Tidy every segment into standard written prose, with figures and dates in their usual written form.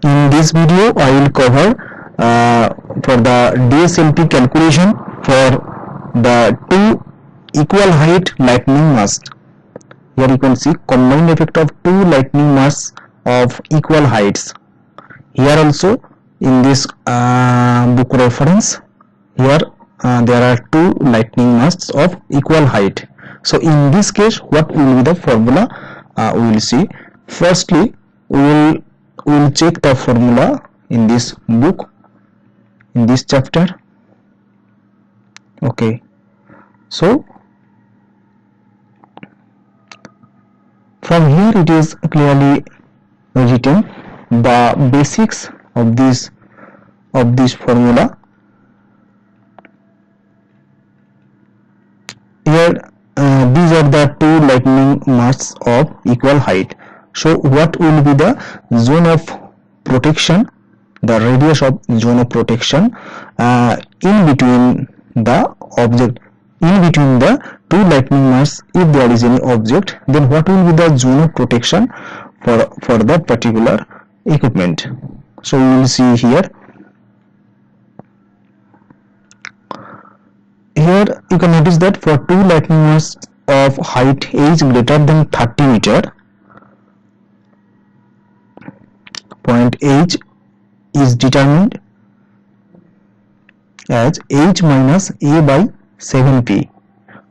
In this video, I will cover for the DSLP calculation for the two equal height lightning masts. Here you can see combined effect of two lightning masts of equal heights. Here also in this book reference, here there are two lightning masts of equal height. So in this case, what will be the formula? We will see. Firstly, we will check the formula in this book, in this chapter. Okay, so from here it is clearly written the basics of this formula. Here these are the two lightning masts of equal height. So what will be the zone of protection, the radius of zone of protection in between the object, in between the two lightning masts? If there is any object, then what will be the zone of protection for that particular equipment? So we will see here. Here you can notice that for two lightning masts of height h greater than 30 meter, point H is determined as H minus A by 7P,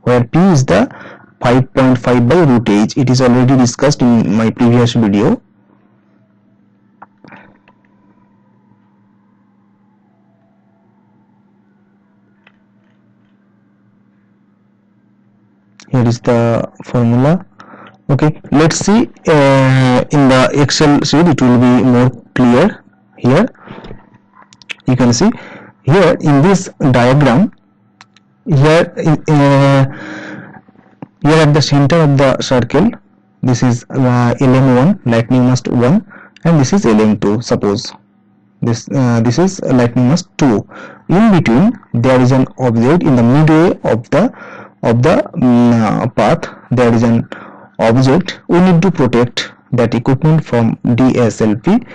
where P is the 5.5 by root H. It is already discussed in my previous video. Here is the formula. Okay, let's see in the Excel sheet, it will be more clear. Here you can see, here in this diagram, here here at the center of the circle, this is LM1, lightning mast 1, and this is LM2. Suppose this is lightning mast 2. In between there is an object. In the midway of the path there is an object. We need to protect that equipment from DSLP.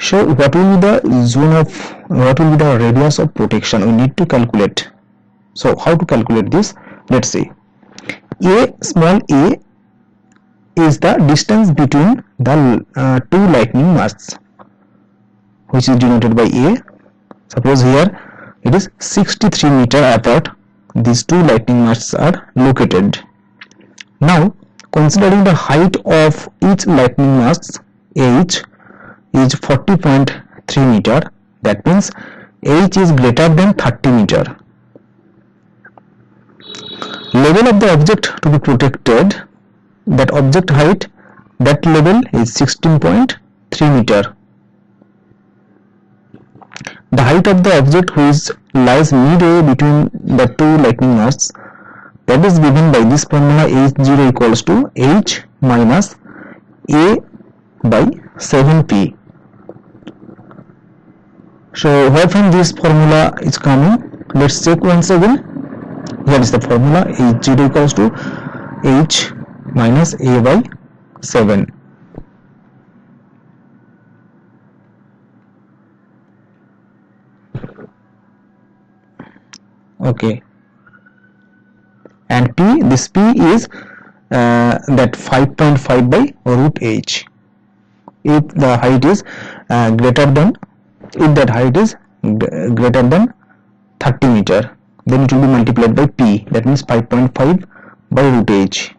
So what will be the zone of, what will be the radius of protection? We need to calculate. So how to calculate this? Let's see. A, small a, is the distance between the two lightning masts, which is denoted by A. Suppose here it is 63 meter apart. These two lightning masts are located. Now, considering the height of each lightning mast, H is 40.3 meter. That means H is greater than 30 meter. Level of the object to be protected, that object height, that level is 16.3 meter. The height of the object which lies midway between the two lightning masts, that is given by this formula H0 equals to H minus A by 7P. So where from this formula is coming? Let's check once again. Here is the formula H0 equals to H minus A by 7. Okay, and P, this P is that 5.5 by root H. If the height is greater than, if that height is greater than 30 meter, then it will be multiplied by P, that means 5.5 by root H.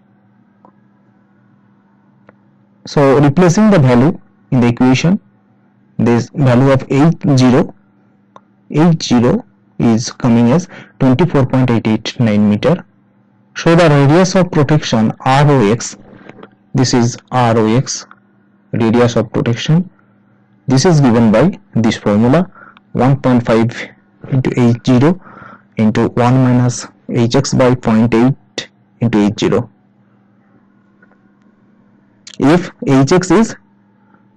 So replacing the value in the equation, this value of H0 is coming as 24.889 meter. So the radius of protection ROX, this is ROX, radius of protection, this is given by this formula 1.5 into H0 into 1 minus Hx by 0.8 into H0. If Hx is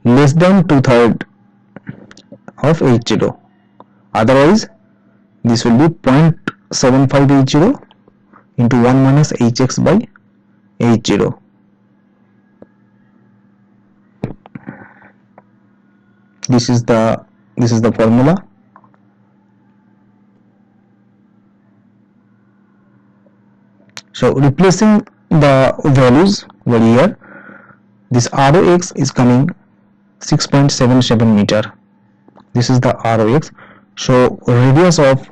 less than 2/3 of H0, otherwise this will be 0.75 H0 into 1 minus Hx by H0. This is the formula. So replacing the values over here, this ROX is coming 6.77 meter. This is the ROX. So radius of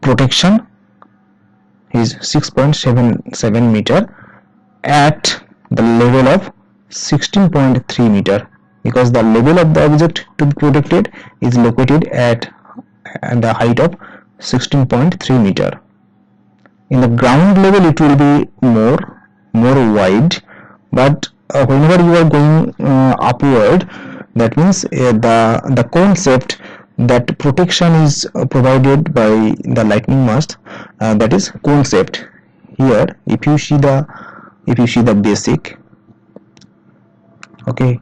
protection is 6.77 meter at the level of 16.3 meter, because the level of the object to be protected is located at the height of 16.3 meter. In the ground level it will be more wide, but whenever you are going upward, that means the concept that protection is provided by the lightning mast, that is concept. Here if you see the basic, okay,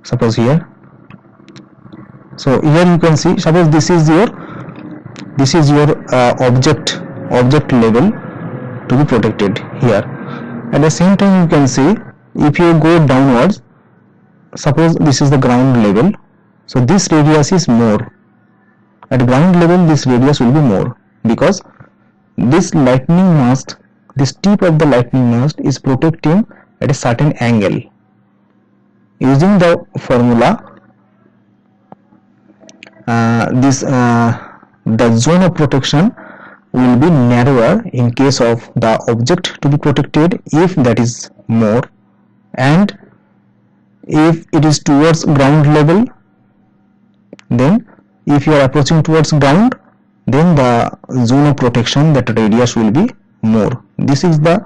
suppose here, so here you can see, suppose this is your object level to be protected here. At the same time you can see, if you go downwards, suppose this is the ground level, so this radius is more. At ground level this radius will be more, because this lightning mast, this tip of the lightning mast is protecting at a certain angle. Using the formula, the zone of protection will be narrower in case of the object to be protected if that is more, and if it is towards ground level, then if you are approaching towards ground, then the zone of protection, that radius will be more. This is the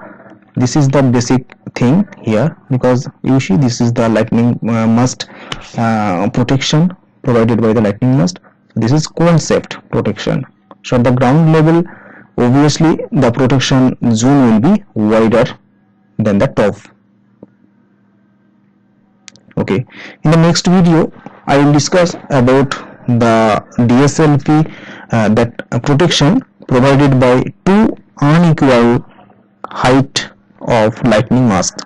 basic thing here, because you see this is the lightning mast protection provided by the lightning mast. This is concept protection. So at the ground level, obviously the protection zone will be wider than the top. Okay, in the next video I will discuss about the DSLP, that protection provided by two unequal height of lightning mast.